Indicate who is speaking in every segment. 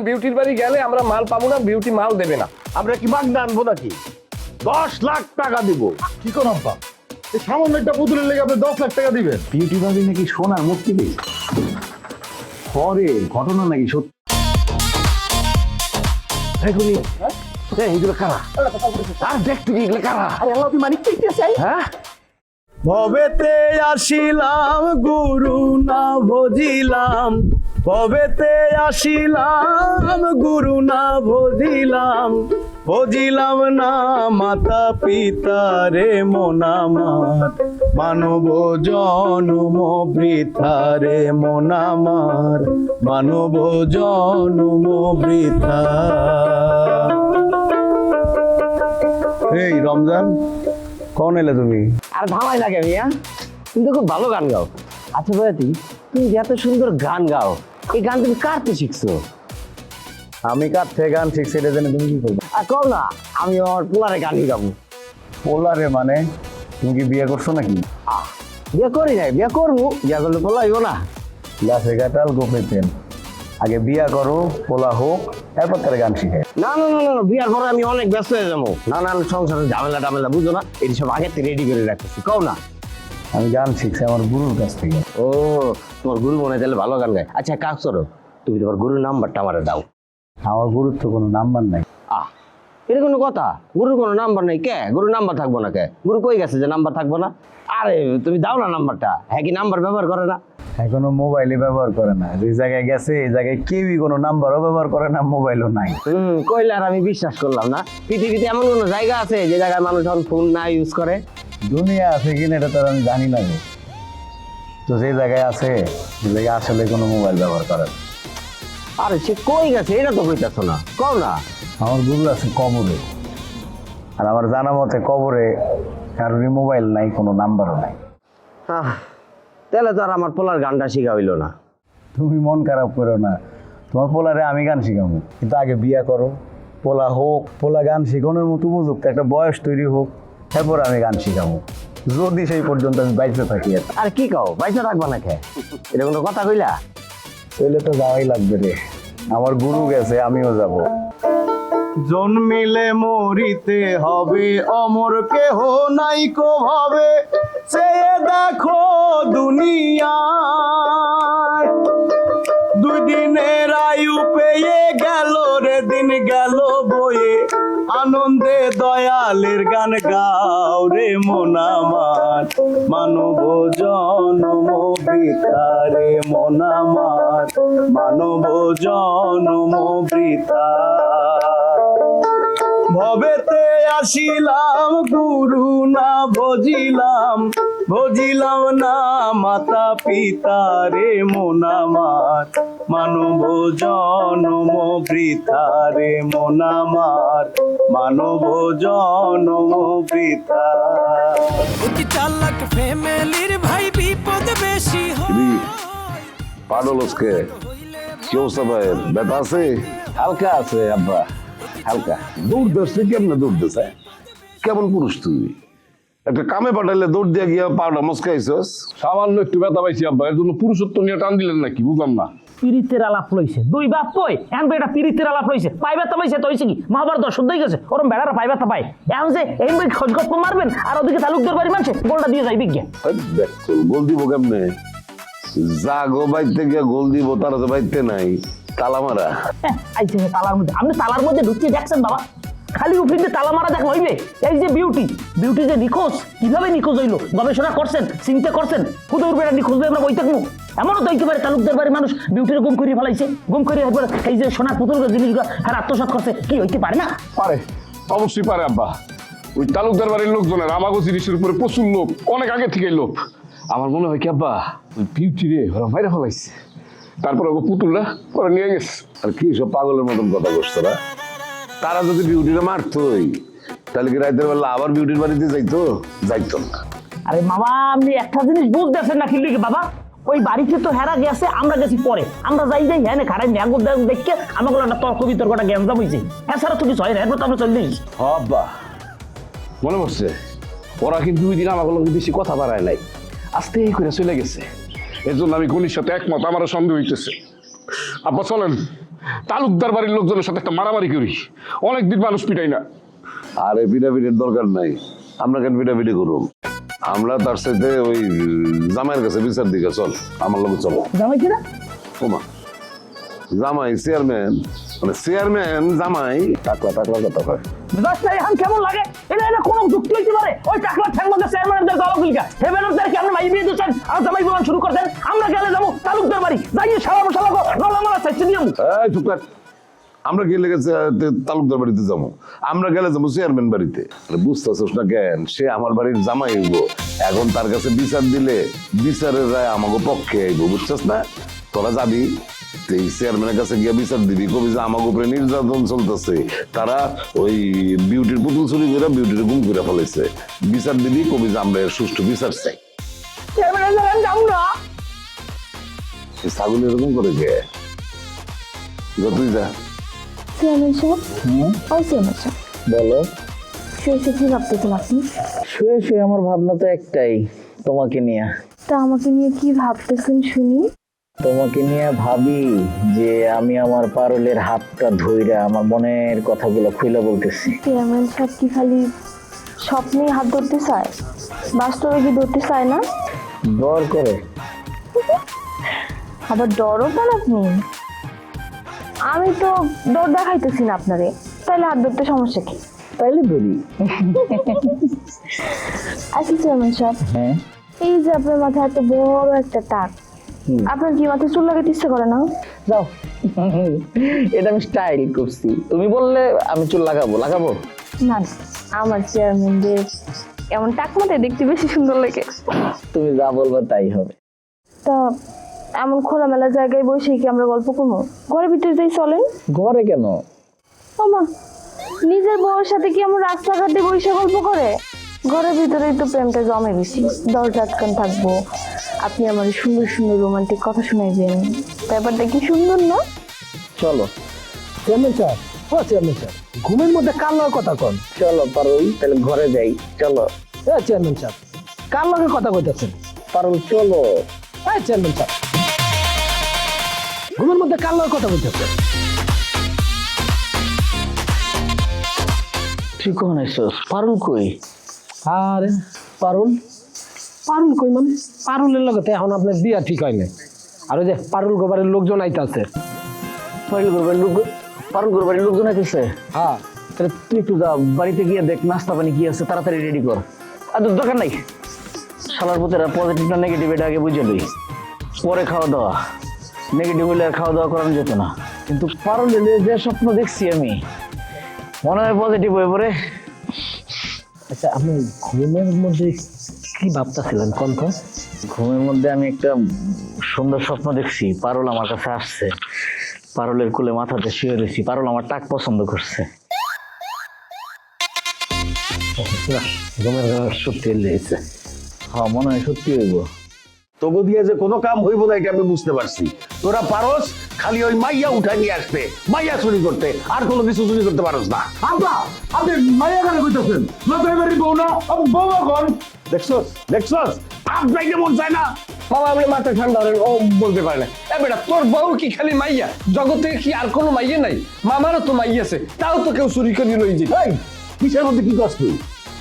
Speaker 1: বিউটির বাড়ি গেলে আমরা মাল পাবো না, বিউটি মাল দেবে না।
Speaker 2: আমরা কি মাগনা আনবো নাকি? 10 লাখ টাকা দিব।
Speaker 3: কি কোন আব্বা, এই সামান্য একটা পুতুলের লেগে আপনি 10 লাখ টাকা দিবেন?
Speaker 4: বিউটি বাড়ি নাকি সোনার মূর্তি নেই, পরে ঘটনা নাকি সত্যি?
Speaker 2: এইগুলো কারা? আর দেখতে কি এগুলো কারা? হ্যাঁ,
Speaker 5: ভবেতে আসিলাম গুরু না ভজিলাম, ভবেতে আসিলাম গুরু না ভজিলাম, ভজিলাম না মাতা পিতা রে মন আমার, মানব জনম বৃথা রে মন আমার, মানব জনম বৃথা। এই রমজান, কখন এলে তুমি?
Speaker 2: আর ভালোই লাগে মিয়া, তুমি তো খুব ভালো গান গাও। আচ্ছা বয়াতি, তুমি যে এত সুন্দর গান গাও, এই গান তুমি কার থেকে শিখছো?
Speaker 5: আমি কার থেকে গান শিখছি এটা জেনে তুমি কি করবে?
Speaker 2: আর কও না, আমি আমার পোলারে গানই গাবো।
Speaker 5: পোলারে মানে? তুমি কি বিয়ে করছো নাকি?
Speaker 2: বিয়ে করি নাই, বিয়ে করবো, বিয়ে করলে পোলাইব না।
Speaker 5: গাছে কাটাল গোপে তেল, আগে বিয়া করো, পোলা হোক, তারপর তারা গান শিখে।
Speaker 2: না না না না, বিয়ার পরে আমি অনেক ব্যস্ত হয়ে যাবো। না না, সংসারে ঝামেলা টামেলা বুঝো না, এই সব আগে থেকে রেডি করে রাখতেছি। কও না,
Speaker 5: আমি গান শিখছি আমার গুরুর কাছ থেকে।
Speaker 2: ও তোমার গুরু মনে হয় তাহলে ভালো গান গায়। আচ্ছা কাজ করো, তুমি তোমার গুরুর নাম্বারটা আমারে দাও।
Speaker 5: আমার গুরুর তো কোনো নাম্বার নাই।
Speaker 2: এটা কোনো কথা? গুরুর কোনো নাম্বার নেই কে? গুরুর নাম্বার থাকবো না কে? গুরু কই গেছে যে নাম্বার থাকবো না? আরে তুমি দাও না নাম্বারটা। হ্যাঁ, কি নাম্বার ব্যবহার করে না?
Speaker 5: এখনো মোবাইলে ব্যবহার করে না। যে জায়গায় গেছে এই জায়গায় কেউই কোনো নাম্বারও ব্যবহার করে না, মোবাইলও নাই।
Speaker 2: কইলে আর আমি বিশ্বাস করলাম না। পৃথিবীতে এমন কোনো জায়গা আছে যে জায়গায় মানুষ এখন ফোন না ইউজ করে?
Speaker 5: দুনিয়া আছে কিনা এটা তো আর আমি জানি না। তো যে জায়গায় আছে সে জায়গায় আসলে কোনো মোবাইল ব্যবহার করে না।
Speaker 2: আরে সে কই গেছে এটা তো কইতাছো না, কও না।
Speaker 5: আমার গুরু আছে কবরে, আর আমার জানা মতে কবরে কারোরই মোবাইল নাই, কোনো নাম্বারও নাই।
Speaker 2: তাহলে তো আর আমার পোলার গানটা শিখা হইলো না।
Speaker 5: তুমি মন খারাপ করো না, তোমার পোলারে আমি গান শিখাবো, কিন্তু আগে বিয়া করো, পোলা হোক, পোলা গান শিখানোর মতো উপযুক্ত একটা বয়স তৈরি হোক, তারপর আমি গান শিখাবো, যদি সেই পর্যন্ত আমি বাইরে থাকি।
Speaker 2: আর কি কও, বাইসা রাখবা না খে? এটা কোনো কথা কইলা?
Speaker 5: চলে তো যাওয়াই লাগবে রে, আমার গুরু গেছে, আমিও যাব। জন্মিলে মরিতে হবে, অমর কেহ নাই কো ভাবে, চেয়ে দেখো দুনিয়া, দুই দিনের আয়ু পেয়ে গেল রে দিন গেল বয়ে, আনন্দে দয়ালের গান গাও রে মন আমার, মানব জনম বৃথা রে মন আমার, মানব জনম বৃথা। ভবেতে আসিলাম গুরু না ভজিলাম, ভজিলাম না মাতা পিতা রে মন আমার, মানব জনম বৃথা রে মন আমার, মানব জনম বৃথা।
Speaker 6: অতি চালাক ফ্যামিলির ভাই বিপদ বেশি হয়।
Speaker 1: পাডলসকে কি অবস্থা ভাই? ব্যথা আছে?
Speaker 4: হালকা আছে আব্বা, হালকা।
Speaker 1: দৌড় দিচ্ছে কেমনে? দৌড় দিচ্ছে কেমন পুরুষ তুই? একটা কামে পাঠাইলে দৌড় দিয়ে গিয়া পাউডার মস্কাইছস।
Speaker 3: সামান্য একটু ব্যথা পাইছি আব্বা, এর জন্য পুরুষত্ব নিয়ে টান দিলেন নাকি? বুঝলাম না।
Speaker 7: পিরিতের আলাপ লইছে দুই বাপ কই এখন এটা পিরিতের আলাপ লইছে পাই ব্যথা পাইছে তো হইছে কি মহাভারত শুদ্ধ হয়ে গেছে ওরম বেড়ারা পাই ব্যথা পায় এখন যে এই খোঁজগপ্প মারবেন আর ওদিকে তালুকদার বাড়ি মানছে গোলটা দিয়ে যায় বিজ্ঞান।
Speaker 1: দেখছো গোল দিব কেমনে? যা গো বাইতে গিয়া গোল দিব, তারা তো বাইতে নাই, তালা মারা।
Speaker 7: আইছে তালার মধ্যে, আপনি তালার মধ্যে ঢুকিয়ে দেখছেন বাবা? খালি উফিতে তালা মারা দেখ হইবে? এই যে বিউটি, বিউটি যে নিখোঁজ, কিভাবে নিখোঁজ হইলো গবেষণা করছেন, চিন্তা করছেন? খুদে উঠবে নিখোঁজ হয়ে আমরা বই থাকবো? এমনও তো হইতে পারে তালুকদার বাড়ির মানুষ বিউটির গুম করে ফেলাইছে, গুম করে এই যে সোনার পুতুল জিনিসগুলো হ্যাঁ আত্মসাৎ করছে, কি হইতে পারে না?
Speaker 3: পারে, অবশ্যই পারে আব্বা। ওই তালুকদার বাড়ির লোকজনের আমাগো জিনিসের উপরে প্রচুর লোভ, অনেক আগে থেকে লোভ। আমার মনে হয় কি আব্বা, ওই বিউটি রে ওরা বাইরে ফেলাইছে, তারপর ওকে পুতুলরা ওরা নিয়ে গেছে।
Speaker 1: আর কি সব পাগলের মতন কথা করছো না? তারা যদি বিউটিটা মারতোই তাহলে কি রাতের বেলা আবার বিউটির বাড়িতে যাইতো? যাইতো না।
Speaker 7: আরে মামা আপনি একটা জিনিস বুঝতেছেন না কি লিখে বাবা? ওই বাড়িতে তো হেরা গেছে, আমরা গেছি পরে, আমরা যাই যাই হ্যাঁ খারাই ন্যাগুর দেখে আমাকে একটা তর্ক বিতর্কটা জ্ঞানজাম হয়েছে। হ্যাঁ স্যার তো কিছু হয় না, এরপর তো আমরা চলে যাই।
Speaker 3: আব্বা মনে পড়ছে, ওরা কিন্তু দুই দিন আমাকে বেশি কথা বাড়ায় নাই, আস্তে করে চলে গেছে। এর জন্য আমি গণির সাথে একমত, আমারও সন্দেহ হইতেছে। আব্বা চলেন তালুকদার বাড়ির লোকজনের সাথে একটা মারামারি করি, অনেকদিন মানুষ পিটাই না।
Speaker 1: আরে পিটাপিটির দরকার নাই, আমরা কেন পিটাপিটি করুম? আমরা তার সাথে ওই জামাইয়ের কাছে বিচার দিকে চল, আমার লোক চলো।
Speaker 7: জামাই কিনা
Speaker 1: ওমা, জামাই চেয়ারম্যান, মানে চেয়ারম্যান জামাই টাকলা টাকলা কথা কয়।
Speaker 7: মেজাজটা এখন কেমন লাগে? এটা কোনো যুক্তি হইতে পারে? ওই টাকলা ঠ্যাং মধ্যে চেয়ারম্যানদের দলগুলিকা হেবেনদের কি আপনি মাই বিয়ে দিচ্ছেন আর জামাই বলান শুরু করতেন? আমরা গেলে যাবো তালুকদার বাড়ি, যাই শালা মশালা গলা মারা চাইছে নিয়ম।
Speaker 1: এই চুপ কর। আমরা গেলে গেছে তালুকদার বাড়িতে যাবো, আমরা গেলে যাবো চেয়ারম্যান বাড়িতে। বুঝতেছিস না কেন? সে আমার বাড়ির জামাই হইব, এখন তার কাছে বিচার দিলে বিচারের রায় আমাকে পক্ষে আইব, বুঝছস না? তোরা যাবি এই চেয়ারম্যানের কাছে গিয়ে বিচার দিবি, কবি যে আমাকে উপরে নির্যাতন চলতেছে, তারা ওই বিউটির পুতুল চুরি করে বিউটির গুম করে ফেলেছে, বিচার দিবি, কবি যে আমরা এর সুষ্ঠু বিচার চাই।
Speaker 7: চেয়ারম্যানের জায়গায় যাবো না।
Speaker 1: এই ছাগল এরকম করে গে, যা তুই যা।
Speaker 8: চেয়ারম্যান সাহেব, ও চেয়ারম্যান সাহেব,
Speaker 5: বলো।
Speaker 8: শুয়ে শুয়ে কি ভাবতেছেন আপনি?
Speaker 5: শুয়ে শুয়ে আমার ভাবনা তো একটাই, তোমাকে নিয়ে।
Speaker 8: তা আমাকে নিয়ে কি ভাবতেছেন শুনি?
Speaker 5: তোমাকে নিয়ে ভাবি যে আমি আমার পারুলের হাতটা ধইরা আমার মনের কথাগুলো খুলে বলতেছি।
Speaker 8: চেয়ারম্যান সাহেব কি খালি স্বপ্নেই হাত ধরতে চায়, বাস্তবে কি ধরতে চায় না?
Speaker 5: ডর করে।
Speaker 8: আবার ডরও পান আপনি? আমি তো ডর দেখাইতেছি না আপনারে, তাইলে হাত ধরতে সমস্যা কি?
Speaker 5: তাইলে ধরি।
Speaker 8: আচ্ছা চেয়ারম্যান সাহেব,
Speaker 5: হ্যাঁ,
Speaker 8: এই যে আপনার মাথায় এত বড় একটা টাক, আপনার কি মাথায় চুল লাগাতে ইচ্ছে করে না?
Speaker 5: যাও। এটা আমি স্টাইল করছি, তুমি বললে আমি চুল লাগাবো। লাগাবো
Speaker 8: না, আমার চেয়ারম্যানদের এমন টাক মাথায় দেখতে বেশি সুন্দর লাগে।
Speaker 5: তুমি যা বলবে তাই হবে।
Speaker 8: তা এমন খোলামেলা জায়গায় বসে কি আমরা গল্প করবো? ঘরের ভিতরে যাই চলেন।
Speaker 5: ঘরে কেন?
Speaker 8: ওমা, নিজের বউয়ের সাথে কি আমরা রাস্তাঘাটে বসে গল্প করে? ঘরের ভিতরেই তো প্রেমটা জমে বেশি। দরজা আটকান থাকবো, আপনি আমার সুন্দর সুন্দর রোমান্টিক কথা শুনাইবেন, ব্যাপারটা কি সুন্দর না?
Speaker 5: চলো।
Speaker 7: চেয়ারম্যান সাহেব, ও চেয়ারম্যান সাহেব, ঘুমের মধ্যে কার লগে কথা কন?
Speaker 5: চলো পারুল, তাহলে ঘরে যাই। চলো।
Speaker 7: চেয়ারম্যান সাহেব, কার লগে কথা কইতেছেন?
Speaker 5: পারুল চলো।
Speaker 7: চেয়ারম্যান সাহেব, ঘুমের মধ্যে কার লগে কথা কইতেছেন?
Speaker 5: ঠিক হয়েছ। পারুল কই?
Speaker 7: আরে পারুল, পারুল কই মানে? পারুলের লগে তো এখন আপনার বিয়া ঠিক হয় না। আর ওই যে পারুল গোবারের লোকজন আইতাছে।
Speaker 5: পারুল বাড়ির লোকজন আইতেছে।
Speaker 7: হ্যাঁ,
Speaker 5: তাহলে তুই একটু যা, বাড়িতে গিয়ে দেখ নাস্তা পানি কি আছে, তাড়াতাড়ি রেডি কর। আর দরকার নাই, শালার প্রতি পজিটিভ না নেগেটিভ এটা আগে বুঝে লই, পরে খাওয়া দাওয়া। নেগেটিভ হলে আর খাওয়া দাওয়া করানো যেত না। কিন্তু পারুলের যে স্বপ্ন দেখছি আমি, মনে হয় পজিটিভ হয়ে পড়ে।
Speaker 7: আচ্ছা, আপনি ঘুমের মধ্যে কি ভাবতেছিলেন কোন?
Speaker 5: ঘুমের মধ্যে আমি একটা সুন্দর স্বপ্ন দেখছি, পারুল আমার কাছে আসছে, পারুলের কোলে মাথাতে শুয়ে রয়েছি, পারুল আমার টাক পছন্দ করছে।
Speaker 7: ঘুমের সত্যি লেগেছে।
Speaker 5: হ্যাঁ, মনে হয় সত্যি হইব।
Speaker 2: তোকে দিয়ে যে কোনো কাম হইব না এটা আমি বুঝতে পারছি। তোরা পারস খালি ওই মাইয়া উঠাই নিয়ে আসতে, মাইয়া চুরি করতে, আর কোনো কিছু চুরি করতে পারস না।
Speaker 4: আপনি মাইয়া গানে কইতেছেন না? তো এবারে বউ না, বউ এখন
Speaker 2: দেখছস দেখছস আপনাই মন চায় না।
Speaker 3: বাবা আপনি মাথা ঠান্ডা করেন, ও বলতে পারে না। এ বেটা, তোর বউ কি খালি মাইয়া? জগতে কি আর কোনো মাইয়া নাই? মামারও তো মাইয়া আছে, তাও তো কেউ চুরি করে লই যে।
Speaker 2: এই কিসের মধ্যে কি কষ্ট?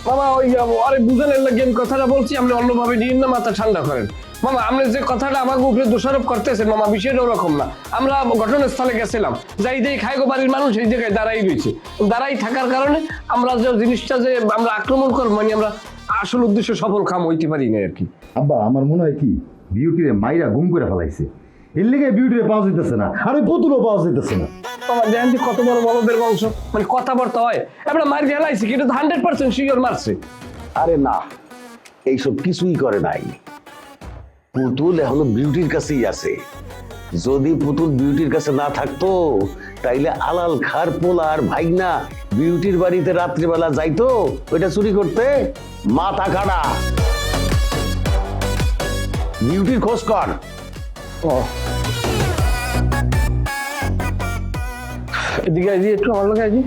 Speaker 3: মামা ওই আরে বুঝলেন না, গেম কথাটা বলছি, আপনি অন্যভাবে নিন না, মাথা ঠান্ডা করেন। মামা আপনি যে কথাটা আমাকে উপরে দোষারোপ করতেছেন মামা, বিষয়টা ওরকম না। আমরা ঘটনাস্থলে গেছিলাম, যাই দিয়ে খাইগো বাড়ির মানুষ এই জায়গায় দাঁড়াই রয়েছে, দাঁড়াই থাকার কারণে আমরা যে জিনিসটা যে আমরা আক্রমণ করবো, মানে আমরা আসল উদ্দেশ্য সফল কাম হইতে পারি না আর কি।
Speaker 9: আব্বা আমার মনে হয় কি বিউটিরে মাইরা গুম করে ফেলাইছে, এর লেগে বিউটিরে পাওয়া যাইতেছে না, আর ওই পুতুলও পাওয়া যাইতেছে না।
Speaker 3: বাবা দেখেন যে কত বড় বলদের বংশ, মানে কথাবার্তা হয়। আমরা মার গেলাইছি কিন্তু 100% শিওর মারছে।
Speaker 2: আরে না, এইসব কিছুই করে নাই। পুতুল এখনো বিউটির কাছেই আছে। যদি পুতুল বিউটির কাছে না থাকতো তাইলে আলাল খার পোলা আর ভাইগনা বিউটির বাড়িতে রাত্রিবেলা যাইতো ওইটা চুরি করতে। মাথা খাড়া, বিউটির খোঁজ কর।
Speaker 3: এদিকে আইজি একটু আমার লোক আইজি।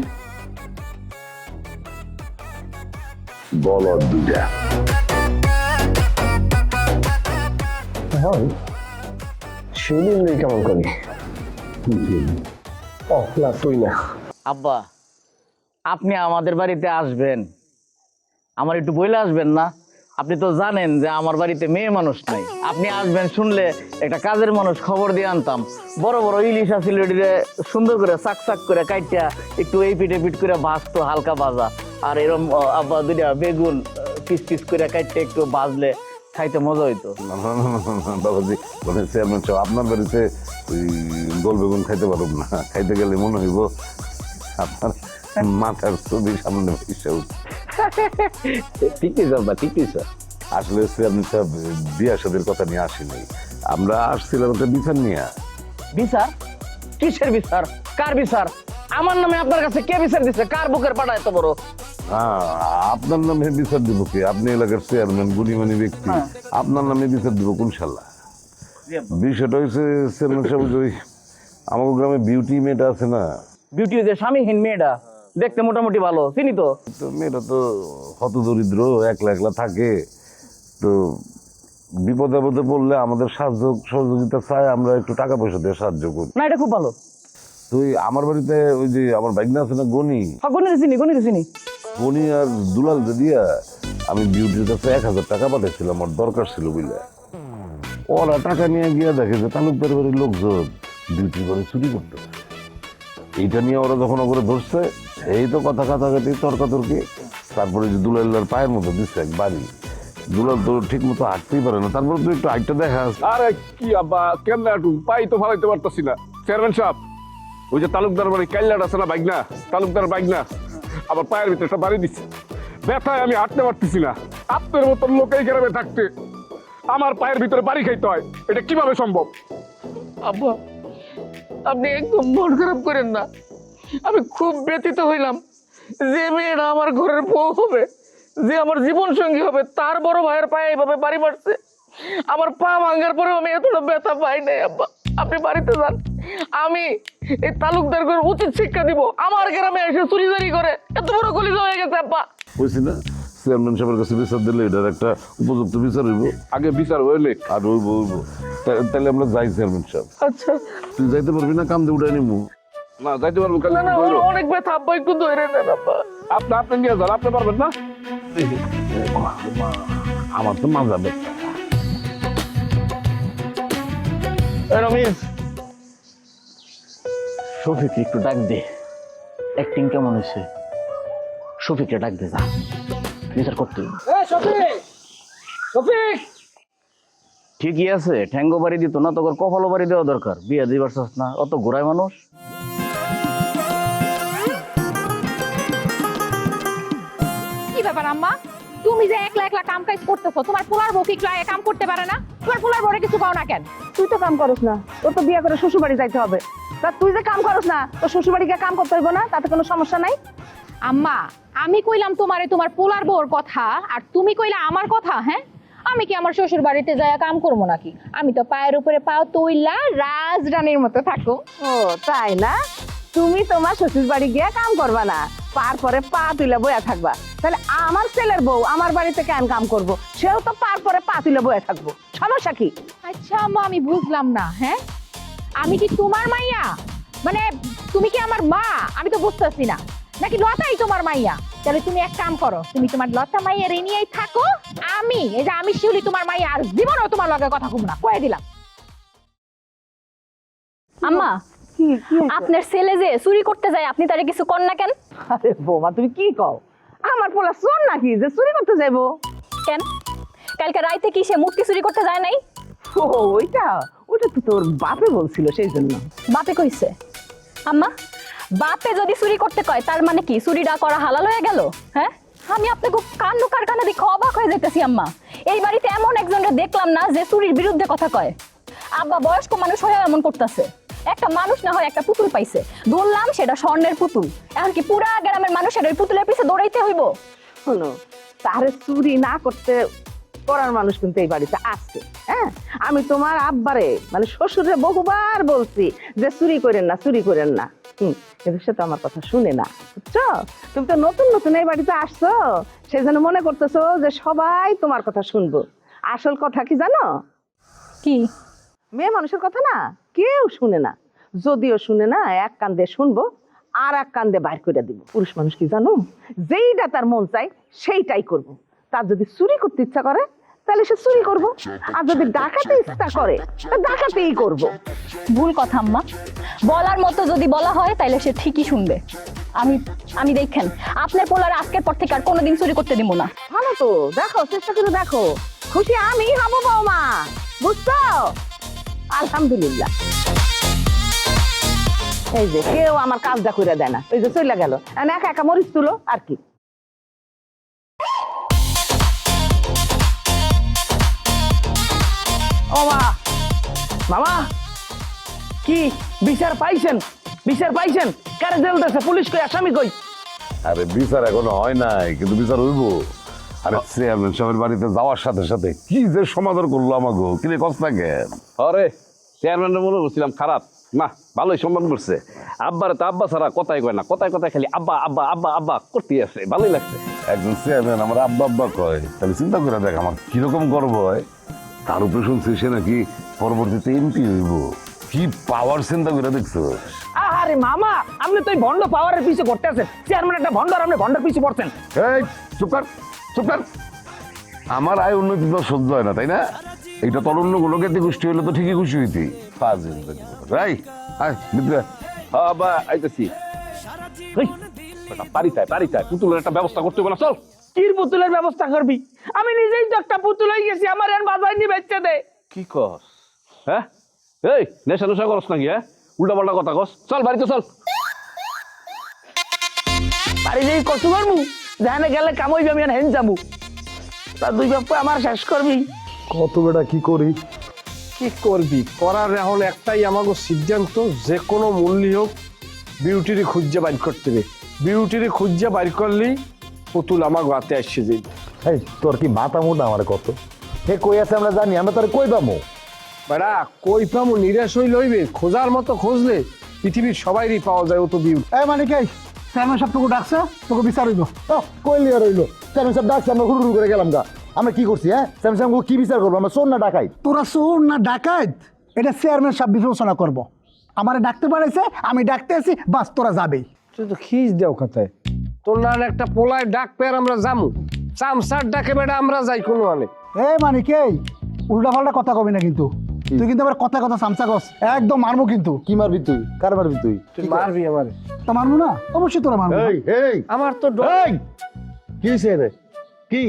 Speaker 2: বলো দুইটা
Speaker 3: শিউলি কেমন করি?
Speaker 4: ও না তুই না।
Speaker 7: আব্বা আপনি আমাদের বাড়িতে আসবেন, আমার একটু বইলে আসবেন না? আপনি তো জানেন যে আমার বাড়িতে মেয়ে মানুষ নাই। আপনি আসবেন শুনলে একটা কাজের মানুষ খবর দিয়ে আনতাম। বড় বড় ইলিশ আছিল, এটিরে সুন্দর করে চাক চাক করে কাইটা একটু এই পিঠে পিঠ করে ভাজতো হালকা ভাজা, আর এরকম আব্বা দুইটা বেগুন পিস পিস করে কাইটে একটু ভাজলে খাইতে মজা হইতো।
Speaker 1: না না না না, না, বাবাজি মানে চেয়ারম্যান সাহেব আপনার বাড়িতে ওই গোল বেগুন খাইতে পারব না। খাইতে গেলে মনে হইব আপনার মাথার ছবির সামনে ভেসে উঠছে।
Speaker 4: ঠিকই স্যার বা ঠিকই স্যার।
Speaker 1: আসলে চেয়ারম্যান সাহেব বিয়া শাদীর কথা নিয়ে আসিনি, আমরা আসছিলাম একটা বিচার নিয়ে।
Speaker 7: বিচার? কিসের বিচার? কার বিচার? আমার নামে আপনার কাছে কে বিচার দিচ্ছে? কার বুকের পাটা এত বড়?
Speaker 1: হ্যাঁ, আপনার নামে বিচার দিব কি? আপনি এলাকার চেয়ারম্যান, গুণীমানী ব্যক্তি, আপনার নামে বিচার দিব কোন শালা? বিষয়টা হয়েছে চেয়ারম্যান সাহেব, ওই আমাদের গ্রামে বিউটি মেয়েটা আছে না,
Speaker 7: বিউটি যে স্বামীহীন মেয়েটা, দেখতে মোটামুটি ভালো, চিনি তো।
Speaker 1: তো মেয়েটা তো হত দরিদ্র, একলা একলা থাকে। তো বিপদে আপদে পড়লে আমাদের সাহায্য সহযোগিতা চায়, আমরা একটু টাকা পয়সা দিয়ে সাহায্য করি।
Speaker 7: না, এটা খুব ভালো।
Speaker 1: তো ওই আমার বাড়িতে ওই যে আমার বাইকনা আছে না গনি,
Speaker 7: গণিত চিনি।
Speaker 1: গনি আর দুলাল দিয়া আমি বিউটির কাছে 1000 টাকা পাঠাইছিলাম, আমার দরকার ছিল বুঝলে। ওরা টাকা নিয়ে গিয়ে দেখে যে তালুকদার বাড়ির লোকজন বিউটির বাড়ি চুরি করতে। এইটা নিয়ে ওরা যখন ওপরে ধরছে, এই তো কথা কাটাকাটি তর্কাতর্কি, তারপরে যে দুলাল্লার পায়ের মতো দিচ্ছে এক বাড়ি। দুলাল তো ঠিক মতো হাঁটতেই পারে না, তারপরে তো একটু হাইটটা দেখা আছে।
Speaker 3: আরে কি আব্বা, কেমন একটু পাই তো ফালাইতে পারতাছি না। চেয়ারম্যান সাহেব, ওই যে তালুকদার বাড়ি কাইলাট আছে না, বাইক না, তালুকদার বাইক না, আমার পায়ের ভিতরে একটা বাড়ি দিচ্ছে। ব্যথায় আমি হাঁটতে পারতেছি না। আপনার মতন লোক এই গ্রামে থাকতে আমার পায়ের ভিতরে বাড়ি খাইতে হয়, এটা কিভাবে সম্ভব?
Speaker 7: আব্বা আপনি একদম মন খারাপ করেন না। আমি খুব ব্যথিত হইলাম যে মেয়েটা আমার ঘরের বউ হবে, যে আমার জীবন সঙ্গী হবে, তার বড় ভাইয়ের পায়ে এইভাবে বাড়ি মারছে। আমার পা ভাঙার পরেও আমি এতটা ব্যথা পাই নাই। আব্বা আপনি বাড়িতে যান, আমি এই তালুকদার করে উচিত শিক্ষা দিব। আমার গ্রামে এসে চুরিদারি করে এত বড় কলিজা হয়ে গেছে। আব্বা
Speaker 1: বুঝছি না, চেয়ারম্যান সাহেবের কাছে বিচার দিলে এটার একটা উপযুক্ত বিচার হইব।
Speaker 3: আগে বিচার হইলে
Speaker 1: আর হইব হইব। তাহলে আমরা যাই চেয়ারম্যান সাহেব।
Speaker 7: আচ্ছা।
Speaker 1: তুই যাইতে পারবি না? কান্দে উঠাই নিবো
Speaker 3: না, যাইতে পারবো কাল।
Speaker 7: না না, অনেক ব্যথা আব্বা, একটু ধরে নেন আব্বা।
Speaker 3: আপনি নিয়ে যান, আপনি পারবেন না?
Speaker 1: আমার তো মাজা ব্যথা।
Speaker 7: রমেশ, শফিক একটু ডাক দে। অ্যাক্টিং কেমন হয়েছে? শফিককে ডাক দে, যা বিচার করতে হবে। ঠিকই আছে, ঠ্যাঙ্গো বাড়ি দিত না, তোর কপালও বাড়ি দেওয়া দরকার। বিয়ে দিবার চাস না, অত ঘোরায় মানুষ।
Speaker 8: কি ব্যাপার আম্মা, তুমি যে একলা একলা কাম কাজ করতেছো, তোমার পোলার বউ কি একলা কাম করতে পারে না? তোমার পোলার বউরে কিছু পাও না কেন?
Speaker 10: তুই তো কাম করস না, তোর তো বিয়ে করে শ্বশুর বাড়ি যাইতে হবে। তা তুই যে কাম করস না, তোর শ্বশুর বাড়ি গিয়ে কাম করতে হইব না? তাতে কোনো সমস্যা নাই।
Speaker 8: আম্মা আমি কইলাম তোমারে তোমার পোলার বউর কথা, আর তুমি কইলা আমার কথা। হ্যাঁ, আমি কি আমার শ্বশুর বাড়িতে যাইয়া কাম করবো নাকি? আমি তো পায়ের উপরে পাও তৈলা রাজরানীর মতো থাকো।
Speaker 10: ও তাই না? তুমি তোমার শ্বশুর বাড়ি গিয়ে কাম করবা না, পার পরে পা তুলে বয়া থাকবা। তাহলে আমার ছেলের বউ আমার বাড়িতে কেন কাম করবো? সেও তো পার পরে পা তুলে বয়া থাকবো, সমস্যা কি?
Speaker 8: আচ্ছা আম্মা, আমি বুঝলাম না। হ্যাঁ, আমি কি তোমার মাইয়া? মানে তুমি কি আমার মা? আমি তো বুঝতেছি না। নাকি লতাই তোমার মাইয়া? তাহলে তুমি এক কাম করো, তুমি তোমার লতা মাইয়ার এই নিয়েই থাকো। আমি শিউলি তোমার মাইয়া, আর জীবনও তোমার লগে কথা কম না, কয়ে দিলাম।
Speaker 10: আম্মা,
Speaker 8: আপনার ছেলে যে চুরি করতে যায়, আপনি তারে কিছু কর না কেন?
Speaker 10: আরে বৌমা, তুমি কি কও? আমার পোলা চোর নাকি যে চুরি করতে যাইবো?
Speaker 8: কেন, কালকে রাইতে কি সে মূর্তি চুরি করতে যায় নাই?
Speaker 10: ও ওইটা ওটা তো তোর বাপে বলছিল, সেই জন্য।
Speaker 8: বাপে কইছে? আম্মা, বাপে যদি চুরি করতে কয় তার মানে কি চুরিটা করা হালাল হয়ে গেল? হ্যাঁ, আমি আপনাকে কান্নু কারখানা দেখে অবাক হয়ে যাইতেছি আম্মা। এই বাড়িতে এমন একজনকে দেখলাম না যে চুরির বিরুদ্ধে কথা কয়। আব্বা বয়স্ক মানুষ হয়ে এমন করতেছে। একটা মানুষ না হয় একটা পুতুল পাইছে, ধরলাম সেটা স্বর্ণের পুতুল। এখন কি পুরা গ্রামের মানুষের ওই পুতুলের পিছে দৌড়াইতে হইব?
Speaker 10: শোনো, তারে চুরি না করতে করার মানুষ কিন্তু এই বাড়িতে আছে। হ্যাঁ, আমি তোমার আব্বারে মানে শ্বশুরে বহুবার বলছি যে চুরি করেন না, চুরি করেন না। কিন্তু সে তো আমার কথা শুনে না, বুঝছো? তুমি তো নতুন নতুন এই বাড়িতে আসছো, সেই জন্য মনে করতেছো যে সবাই তোমার কথা শুনবো। আসল কথা কি জানো?
Speaker 8: কি?
Speaker 10: মেয়ে মানুষের কথা না কেউ শুনে না। যদিও শুনে না এক কান দিয়ে শুনবো আর এক কান দিয়ে বাইর করে দিব। পুরুষ মানুষ কি জানো, যেইটা তার মন চায় সেইটাই করব। তার যদি চুরি করতে ইচ্ছা করে তাহলে সে চুরি করব, আর যদি ডাকাতে ইচ্ছা করে তা ডাকাতেই করব।
Speaker 8: ভুল কথা আম্মা, বলার মতো যদি বলা হয় তাহলে সে ঠিকই শুনবে। আমি দেখেন আপনার পোলার আজকের পর থেকে আর কোনোদিন চুরি করতে দিব না।
Speaker 10: ভালো তো, দেখো চেষ্টা করে দেখো, খুশি আমি হব বৌমা, বুঝছো? আলহামদুলিল্লাহ। এই যে কেউ আমার কাজটা করে দেয় না, এই যে চলে গেল, একা একা মরিচ তুলো আর কি।
Speaker 7: ও মা, মামা কি বিচার পাইছেন? বিচার পাইছেন? কারে জেলতেছে? পুলিশ কই, আসামি কই?
Speaker 1: আরে বিচার এখনো হয় নাই, কিন্তু বিচার হইব। আরে চেয়ারম্যান সাহেবের বাড়িতে যাওয়ার সাথে সাথে কি যে সমাধান করলো আমাকে, কি রে কষ্ট কেন?
Speaker 3: আরে চেয়ারম্যানরা মনে করছিলাম খারাপ, না ভালোই সম্মান করছে। আব্বারে তো আব্বা ছাড়া কথাই কয় না, কথায় কথায় খালি আব্বা আব্বা আব্বা আব্বা করতে আছে, ভালোই লাগছে।
Speaker 1: একজন চেয়ারম্যান আমার আব্বা আব্বা কয়, তাহলে চিন্তা করে দেখ আমার কিরকম গর্ব হয়। তার উপরে শুনছি সে নাকি পরবর্তীতে এমপি হইব। কি পাওয়ার চিন্তা করে দেখছো?
Speaker 7: আরে মামা, আপনি তো এই ভন্ড পাওয়ারের পিছে করতে আছেন। চেয়ারম্যান একটা ভন্ড, আর আপনি ভন্ডের পিছে পড়ছেন।
Speaker 1: এই চুপ কর, চুপ কর। আমার আয় উন্নতি তো সহ্য হয় না, তাই না? এইটা তোর অন্য কোনো জ্ঞাতি গোষ্ঠী হলে তো ঠিকই খুশি হইতি। রাই আয় মিত্র,
Speaker 3: আব্বা আইতেছি। পারি চাই পুতুলের একটা ব্যবস্থা করতে হবে না, চল।
Speaker 7: কির পুতুলের ব্যবস্থা করবি? আমি নিজেই তো একটা পুতুল হয়ে গেছি, আমার এর বাজার নিয়ে বেচতে দে।
Speaker 3: কি কস? হ্যাঁ এই নেশা নেশা করস নাকি? হ্যাঁ উল্টা পাল্টা কথা কস, চল বাড়িতে চল।
Speaker 7: বাড়ি যেই কষ্ট করবো, যেখানে গেলে কামইবি, আমি হেন যাবো। তা দুই বাপ্পা আমার শেষ করবি।
Speaker 9: কত বেটা কি করি?
Speaker 4: কি করবি? করার এখন একটাই আমাকে সিদ্ধান্ত, যে কোনো মূল্যই হোক বিউটিরে খুঁজে বাইর করতে হবে। বিউটিরে খুঁজে বাইর করলেই পুতুল আমার হাতে আসছে যাই।
Speaker 9: এই তোর কি মাথা মোটা আমার কত? হে কই আছে আমরা জানি, আমরা তার কই পাবো?
Speaker 4: বেড়া কই পামু? নিরাশ হই লইবে, খোঁজার মতো খুঁজলে পৃথিবীর সবাইরই পাওয়া যায়, ও তো বিউটি।
Speaker 5: এই মানে কি চেয়ারম্যান সাহেব তোকে ডাকছে, তোকে বিচার হইব।
Speaker 9: কইলি আর হইলো, চেয়ারম্যান সাহেব ডাকছে, আমরা হুড়ুড়ু করে গেলাম গা। আমরা কি করছি? হ্যাঁ চেয়ারম্যান সাহেব কি বিচার করবো? আমরা চোর না ডাকাই?
Speaker 5: তোরা চোর না ডাকাত এটা চেয়ারম্যান সাহেব বিবেচনা করব। আমারে ডাকতে পারেছে, আমি ডাকতে আছি, বাস তোরা যাবেই।
Speaker 4: তুই তো খিস দেও কথায়। তোর না একটা পোলায় ডাক পেয়ে আমরা যামু, চামচার ডাকে বেড়া আমরা যাই কোনো আনে।
Speaker 5: এই মানে কি উল্টা পাল্টা কথা কবি না কিন্তু। তুই কিন্তু আবার কথা কথা সামসা কস, একদম মারবো কিন্তু।
Speaker 9: কি মারবি তুই? কার মারবি তুই?
Speaker 4: তুই মারবি আমারে?
Speaker 5: তো মারবো না, অবশ্যই তোরা মারবো।
Speaker 9: এই এই
Speaker 4: আমার তো
Speaker 9: এই কি হইছে রে? কি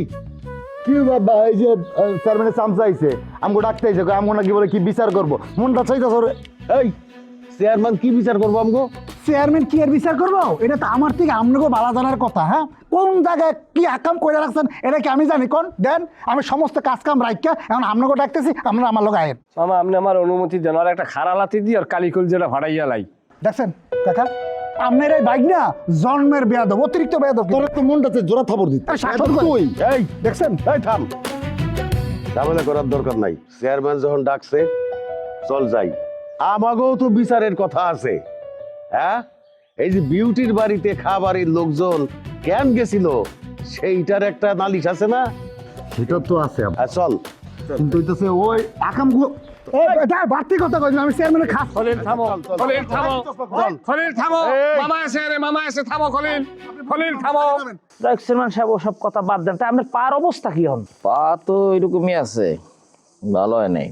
Speaker 9: কি বাবা? এই যে চেয়ারম্যানের চামচা আইছে, আমগো ডাকতে আইছে, আমগো নাকি বলে কি বিচার করবো? মনটা চাইতাছ রে? এই চেয়ারম্যান কি বিচার করবো আমগো?
Speaker 5: চেয়ারম্যান কি আর বিচার করবো? এটা তো আমার থেকে আপনাকে বালা জানার কথা। হ্যাঁ, কোন জায়গায় কি আকাম করে রাখছেন এটা কি আমি জানি? কোন দেন, আমি সমস্ত কাজ কাম রাখিয়া এখন আপনাকে ডাকতেছি, আপনারা আমার লোক আয়েন।
Speaker 4: মামা আপনি আমার অনুমতি দেন, আর একটা খারালাতি দিই আর কালিকুল যেটা ভাড়াইয়া লাই।
Speaker 5: দেখছেন কাকা, আপনার এই বাইক না জন্মের বেয়াদব, অতিরিক্ত বেয়াদব।
Speaker 9: তোর তো মনটাতে জোড়া থাপড় দিতে।
Speaker 5: তুই
Speaker 9: এই
Speaker 5: দেখছেন?
Speaker 9: এই থাম, ঝামেলা করার দরকার নাই। চেয়ারম্যান যখন ডাকছে চল যাই। আমাকেও তো বিচারের কথা আছে। হ্যাঁ, এই যে বিউটির বাড়িতে খাবারের লোকজন কেন গেছিল সেইটার একটা নালিশ আছে না?
Speaker 5: সেটা তো আছে,
Speaker 9: চল।
Speaker 5: কিন্তু হইতেছে ওই আকাম বাড়তি কথা কই না, আমি চেয়ারম্যানের খাস।
Speaker 4: খলিল থামো, খলিল থামো, খলিল থামো, মামা এসে রে, মামা এসে, থামো খলিল, খলিল থামো।
Speaker 7: চেয়ারম্যান সাহেব ওসব কথা বাদ দেন। তা আপনার পার অবস্থা কি হন?
Speaker 11: পা তো এরকমই আছে, ভালো হয় নাই।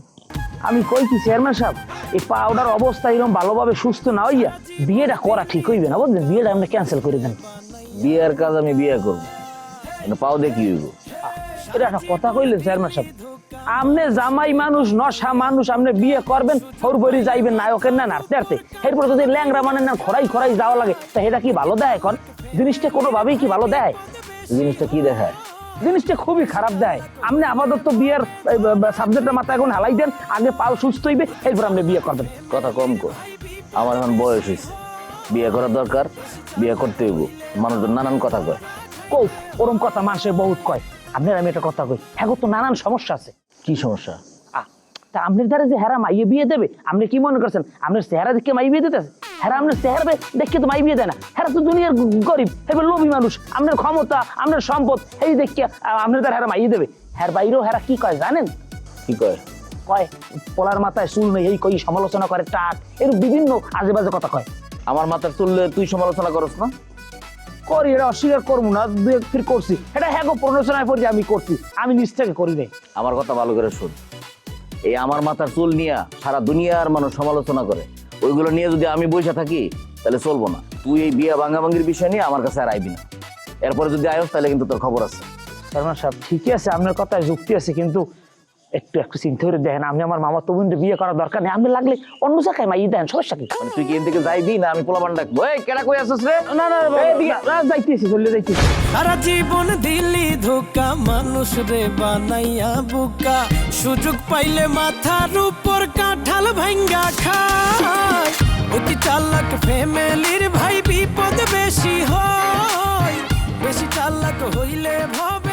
Speaker 7: আমি কই কি চেয়ারম্যান সাহেব, এই পাউডার অবস্থা এরকম ভালোভাবে সুস্থ না হইয়া বিয়েটা করা ঠিক হইবে না, বুঝলেন? বিয়েটা আপনি ক্যান্সেল করে দেন।
Speaker 11: বিয়ের কাজ আমি বিয়ে করবো, পাও দিয়ে কি হইব?
Speaker 7: এটা একটা কথা কইলেন চেয়ারম্যান সাহেব। আপনি জামাই মানুষ, নশা মানুষ, আপনি বিয়ে করবেন, হরবরি যাইবেন নায়কের না নাড়তে নাড়তে, এরপরে যদি ল্যাংরা মানে না খড়াই খড়াই যাওয়া লাগে, তা এটা কি ভালো দেয়? এখন জিনিসটা কোনোভাবেই কি ভালো দেয়?
Speaker 11: জিনিসটা কি দেখায়?
Speaker 7: জিনিসটা খুবই খারাপ দেয়। আপনি আপাতত বিয়ের সাবজেক্টের মাথায় এখন হালাই দেন, আগে পাও সুস্থ হইবে, এরপর আপনি বিয়ে করবেন।
Speaker 11: কথা কম কর, আমার এখন বয়স হয়েছে, বিয়ে করার দরকার, বিয়ে করতে হইব। মানুষজন নানান কথা কয়।
Speaker 7: কৌ ওরম কথা মানুষের বহুত কয়। আপনার আমি একটা কথা কই, হ্যাঁ তো নানান সমস্যা আছে।
Speaker 11: কি সমস্যা?
Speaker 7: তা আপনার দ্বারা যে হেরা মাইয়ে বিয়ে দেবে, আপনি কি মনে করছেন আপনার চেহারা দেখে মাই বিয়ে দিতেছে? হেরা আপনার চেহারা দেখে তো মাই বিয়ে দেয় না। হেরা তো দুনিয়ার গরিব, এবার লোভী মানুষ। আপনার ক্ষমতা, আপনার সম্পদ এই দেখে আপনার দ্বারা হেরা মাইয়ে দেবে। হের বাইরেও হেরা কি কয় জানেন?
Speaker 11: কি কয়?
Speaker 7: কয় পোলার মাথায় চুল নেই এই কই সমালোচনা করে টাক এর বিভিন্ন আজে বাজে কথা কয়।
Speaker 11: আমার মাথার চুললে তুই সমালোচনা করস না?
Speaker 7: করি, এটা অস্বীকার করবো না, দু এক ফির করছি, এটা হ্যাঁ প্রণোচনায় পড়ে আমি করছি, আমি নিজ থেকে করি নাই।
Speaker 11: আমার কথা ভালো করে শোন, এই আমার মাথার চুল নিয়ে সারা দুনিয়ার মানুষ সমালোচনা করে, ওইগুলো নিয়ে যদি আমি বসে থাকি তাহলে চলবো না। তুই এই বিয়া ভাঙাভাঙির বিষয় নিয়ে আমার কাছে আর আইবি না, এরপরে যদি আয়স তাহলে কিন্তু তোর খবর আছে।
Speaker 7: শর্মা সাহেব ঠিকই আছে, আপনার কথায় যুক্তি আছে, কিন্তু একটু চিন্তা করে দেখেন, আপনি আমার মামা তো বোনকে বিয়ে করার দরকার নেই, আপনি লাগলে অন্য জায়গায় মাই দেন, সমস্যা কি?
Speaker 11: মানে তুই কি এখান থেকে যাইবি না আমি পোলাপান ডাকবো? এই কেডা কই আসছিস রে?
Speaker 7: না না যাইতেছি, চলে যাইতেছি।
Speaker 6: সারা জীবন দিলি ধোকা, মানুষ রে বানাইয়া বোকা, সুযোগ পাইলে মাথার উপর কাঁঠাল ভাঙ্গা খায়। অতি চালাক ফ্যামিলির ভাই বিপদ বেশি হয়, বেশি চালাক হইলে ভাবে